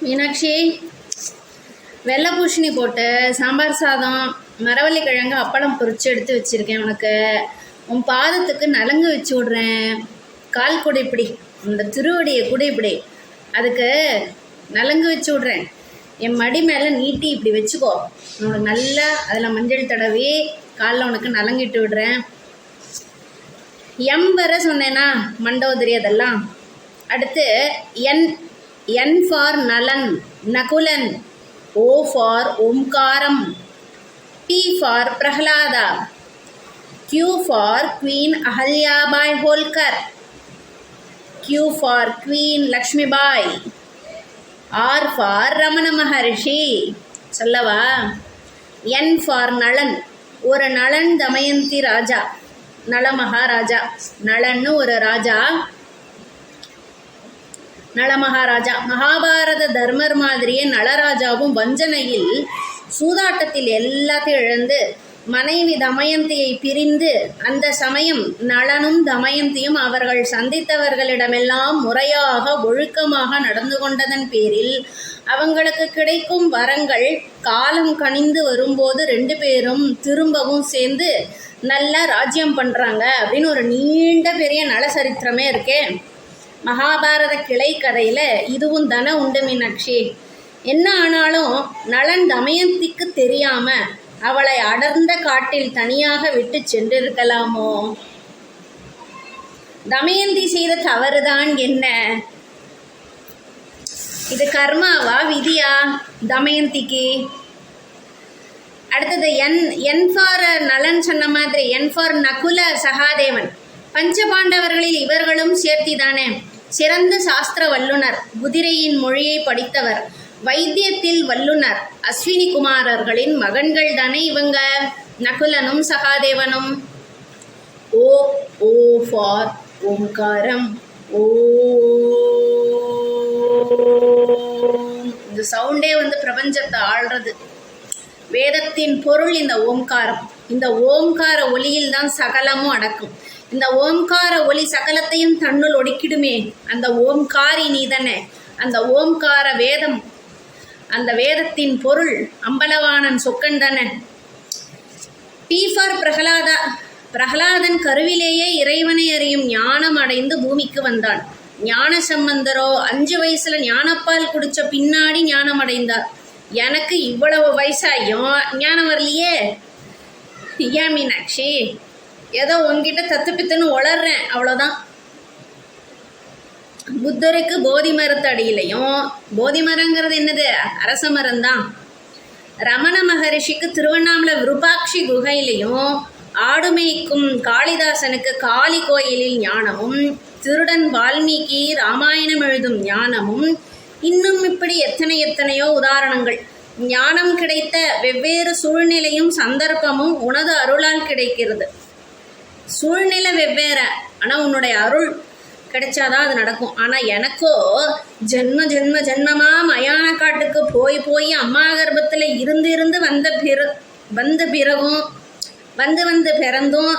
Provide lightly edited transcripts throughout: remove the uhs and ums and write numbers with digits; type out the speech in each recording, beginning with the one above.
மீனாட்சி, வெள்ளை பூசணி போட்டு சாம்பார் சாதம், மரவள்ளி கிழங்கு அப்பளம் பொரிச்சு எடுத்து வச்சுருக்கேன். உனக்கு உன் பாதத்துக்கு நலங்கு வச்சு விட்றேன். கால் கூட இப்படி, இந்த திருவடியை கூட இப்படி, அதுக்கு நலங்கு வச்சு விட்றேன். என் மடி மேலே நீட்டி இப்படி வச்சுக்கோ. உனக்கு நல்லா அதில் மஞ்சள் தடவி காலில் உனக்கு நலங்கிட்டு விடுறேன். எம் வர சொன்னேன்னா மண்டோதரி அதெல்லாம். அடுத்து என் N for Nalan, Nakulan. O for ஓம்காரம். P for Prahlada. Q for queen Ahilyabai Holkar. Q for queen Lakshmibai. R for Ramana Maharishi. சொல்லவா? N for Nalan. ஒரு நளன் தமயந்தி ராஜா, நள மகாராஜா. நளன்னு ஒரு ராஜா, நள மகாராஜா. மகாபாரத தர்மர் மாதிரியே நளராஜாவும் வஞ்சனையில் சூதாட்டத்தில் எல்லாத்தையும் இழந்து மனைவி தமயந்தியை பிரிந்து, அந்த சமயம் நளனும் தமயந்தியும் அவர்கள் சந்தித்தவர்களிடமெல்லாம் முறையாக ஒழுக்கமாக நடந்து கொண்டதன் பேரில் அவங்களுக்கு கிடைக்கும் வரங்கள் காலம் கனிந்து வரும்போது 2 பேரும் திரும்பவும் சேர்ந்து நல்லா ராஜ்யம் பண்ணுறாங்க அப்படின்னு ஒரு நீண்ட பெரிய நலசரித்திரமே இருக்கே. மகாபாரத கிளை கதையில் இதுவும் தானே உண்டு மீனாட்சி. என்ன ஆனாலும் நளன் தமயந்திக்கு தெரியாமல் அவளை அடர்ந்த காட்டில் தனியாக விட்டு சென்றிருக்கலாமோ? தமயந்தி செய்த தவறுதான் என்ன? இது கர்மாவா விதியா தமயந்திக்கு? அடுத்தது என் ஃபார் நலன் சொன்ன மாதிரி என் ஃபார் நகுல சகாதேவன். பஞ்சபாண்டவர்களில் இவர்களும் சேர்த்திதானே. சிறந்த சாஸ்திர வல்லுனர், குதிரையின் மொழியை படித்தவர், வைத்தியத்தில் வல்லுனர், அஸ்வினி குமாரர்களின் மகன்கள் தானே இவங்க, நகுலனும் சகாதேவனும். ஓ ஓ ஃபார் ஓம்காரம். ஓ, இந்த சவுண்டே பிரபஞ்சத்தை ஆள்றது. வேதத்தின் பொருள் இந்த ஓம்காரம். இந்த ஓம்கார ஒலியில் தான் சகலமும் அடக்கும். இந்த ஓம்கார ஒலி சகலத்தையும் தன்னுள் ஒடுக்கிடுமே. அந்த ஓம்காரி நீ தானே. அந்த ஓம்கார வேதம், அந்த வேதத்தின் பொருள் அம்பலவாணன் சொக்கன் தானே. P for Prahlada. பிரகலாதன் கருவிலேயே இறைவனை அறியும் ஞானம் அடைந்து பூமிக்கு வந்தான். ஞான சம்பந்தரோ 5 வயசுல ஞானப்பால் குடிச்ச பின்னாடி ஞானம் அடைந்தார். எனக்கு இவ்வளவு வயசாயும் ஞானம் வரலையே. ஏன் மீனாட்சி? ஏதோ உங்ககிட்ட தத்துப்பித்துன்னு வளர்றேன், அவ்வளோதான். புத்தருக்கு போதி மரத்து அடியிலையும், போதி மரங்கிறது என்னது? அரச மரம்தான். ரமண மகரிஷிக்கு திருவண்ணாமலை விருபாட்சி குகையிலையும், ஆடுமேய்க்கும் காளிதாசனுக்கு காளி கோயிலில் ஞானமும், திருடன் வால்மீகி ராமாயணம் எழுதும் ஞானமும், இன்னும் இப்படி எத்தனையோ உதாரணங்கள். ஞானம் கிடைத்த வெவ்வேறு சூழ்நிலையும் சந்தர்ப்பமும் உனது அருளால் கிடைக்கிறது. சூழ்நிலை வெவ்வேற, ஆனால் உன்னுடைய அருள் கிடைச்சாதான் அது நடக்கும். ஆனால் எனக்கோ ஜென்மமாக மயான காட்டுக்கு போய் அம்மா கர்ப்பத்தில் இருந்து வந்த பிறகும் வந்து பிறந்தும்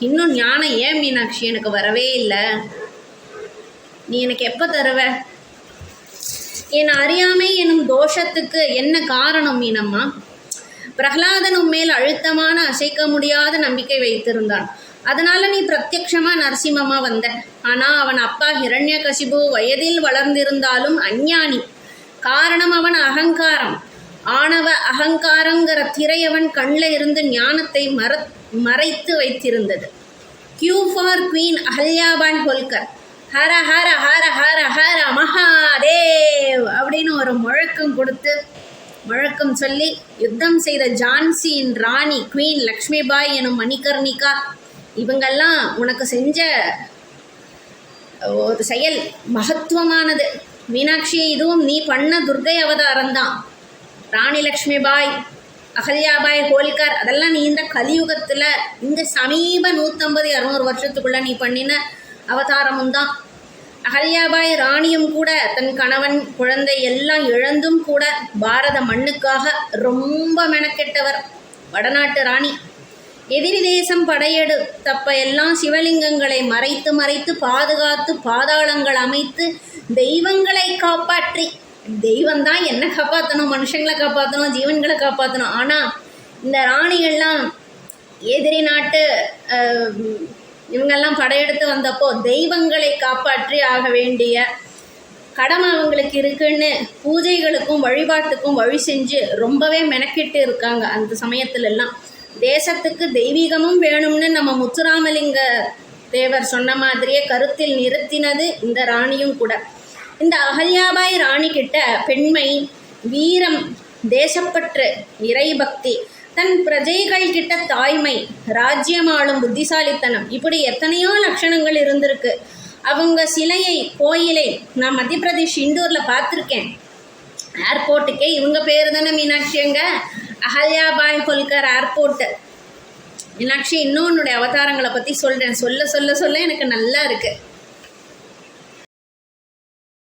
இன்னும் ஞானம் ஏன் மீனாட்சி எனக்கு வரவே இல்லை? நீ எனக்கு எப்போ தருவ? என் அறியாமை எனும் தோஷத்துக்கு என்ன காரணம் மீனம்மா? பிரகலாதன் உன்மேல் அழுத்தமான அசைக்க முடியாத நம்பிக்கை வைத்திருந்தான். அதனால நீ பிரத்யக்ஷமாக நரசிம்மமாக வந்த. ஆனால் அவன் அப்பா ஹிரண்யகசிபு வயதில் வளர்ந்திருந்தாலும் அஞ்ஞானி. காரணம் அவன் அகங்காரம். ஆணவ அகங்காரங்கிற திரை அவன் கண்ணில் இருந்து ஞானத்தை மறைத்து வைத்திருந்தது. Q for queen Ahilyabai Holkar. Hara Hara Hara Hara Hara Mahadev அப்படின்னு ஒரு முழக்கம் கொடுத்து, முழக்கம் சொல்லி யுத்தம் செய்த ஜான்சியின் ராணி குவீன் லக்ஷ்மிபாய் எனும் மணிகர்ணிகா, இவங்கெல்லாம் உனக்கு செஞ்ச ஒரு செயல் மகத்துவமானது மீனாட்சி. இதுவும் நீ பண்ண துர்கை அவதாரம்தான். ராணி லக்ஷ்மிபாய், அகல்யாபாய் ஹோல்கர், அதெல்லாம் நீ இந்த கலியுகத்தில் இந்த சமீப 150-200 வருஷத்துக்குள்ளே நீ பண்ணின அவதாரமும் தான். அகல்யாபாய் ராணியும் கூட தன் கணவன் குழந்தை எல்லாம் இழந்தும் கூட பாரத மண்ணுக்காக ரொம்ப மெனக்கெட்டவர். வடநாட்டு ராணி. எதிரி தேசம் படையெடுத்தப்ப எல்லாம் சிவலிங்கங்களை மறைத்து பாதுகாத்து பாதாளங்கள் அமைத்து தெய்வங்களை காப்பாற்றி தெய்வம் தான் என்ன காப்பாற்றணும், மனுஷங்களை காப்பாற்றணும், ஜீவன்களை காப்பாற்றணும். ஆனால் இந்த ராணிகள்லாம் எதிரி நாட்டு இவங்கெல்லாம் படையெடுத்து வந்தப்போ தெய்வங்களை காப்பாற்றி ஆக வேண்டிய கடமை அவங்களுக்கு இருக்குன்னு பூஜைகளுக்கும் வழிபாட்டுக்கும் வழி செஞ்சு ரொம்பவே மெனக்கிட்டு இருக்காங்க. அந்த சமயத்துலலாம் தேசத்துக்கு தெய்வீகமும் வேணும்னு நம்ம முத்துராமலிங்க தேவர் சொன்ன மாதிரியே கருத்தில் நிறுத்தினது இந்த ராணியும் கூட. இந்த அகல்யாபாய் ராணி கிட்ட பெண்மை, வீரம், தேசப்பற்று, இறைபக்தி, தன் பிரஜைகள் கிட்ட தாய்மை, ராஜ்யமாளும் புத்திசாலித்தனம், இப்படி எத்தனையோ லட்சணங்கள் இருந்திருக்கு. அவங்க சிலையை, கோயிலை நான் மத்திய பிரதேஷ் இண்டோரில் பார்த்துருக்கேன். ஏர்போர்ட்டுக்கே இவங்க பேர் தானே மீனாட்சிங்க, அகல்யாபாய் ஹோல்கர் ஏர்போர்ட்டு. மீனாட்சி இன்னும் உன்னுடைய அவதாரங்களை பற்றி சொல்கிறேன், சொல்ல சொல்ல சொல்ல எனக்கு நல்லா இருக்குது.